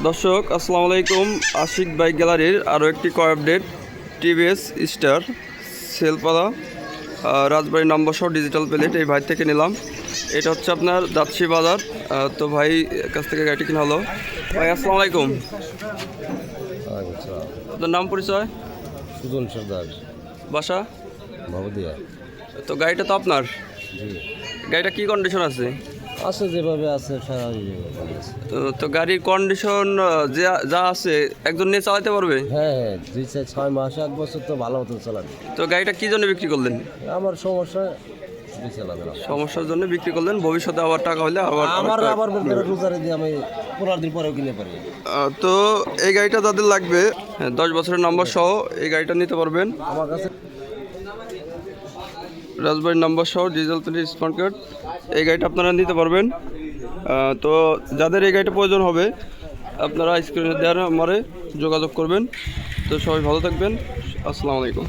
দর্শক আসসালামু আলাইকুম, আশিক বাইক গ্যালারির আরও একটি কয় আপডেট টিভিএস স্টার সেলপালা রাজবাড়ি নম্বর সহ ডিজিটাল প্লেট এই ভাই থেকে নিলাম। এটা হচ্ছে আপনার দাঁতশি বাজার। তো ভাই কাছ থেকে গাড়িটি কিনা হলো। ভাই আসসালামু আলাইকুম, আপনার নাম পরিচয়? সুজন সর্দার, বাসা? ভবদিয়া। তো গাড়িটা তো আপনার। জি, গাড়িটা কি কন্ডিশন আছে? আছে যেভাবে আছে তো গাড়ির কন্ডিশন যা আছে একজন নিয়ে চালাতে পারবে? হ্যাঁ হ্যাঁ, 2-6 মাস 1 বছর তো ভালো মতো চালাবে। তো গাড়িটা কি জন্য বিক্রি করলেন? আমার সমস্যা চালাবে না, সমস্যার জন্য বিক্রি করলেন, ভবিষ্যতে আবার টাকা হলে আবার বলতে রোজারে দিয়ে আমি 15 দিন পরেও কিনে পারি। তো এই গাড়িটা যাদের লাগবে 10 বছরের নাম্বার সহ এই গাড়িটা নিতে পারবেন আমার কাছে। রাজবাড়ির নাম্বার সহ ডিজেল প্লেট স্মার্ট কার্ড এই গাড়িটা আপনারা নিতে পারবেন। তো যাদের এই গাড়িটা প্রয়োজন হবে আপনারা স্ক্রিনে দেওয়ার নাম্বারে যোগাযোগ করবেন। তো সবাই ভালো থাকবেন, আসসালামু আলাইকুম।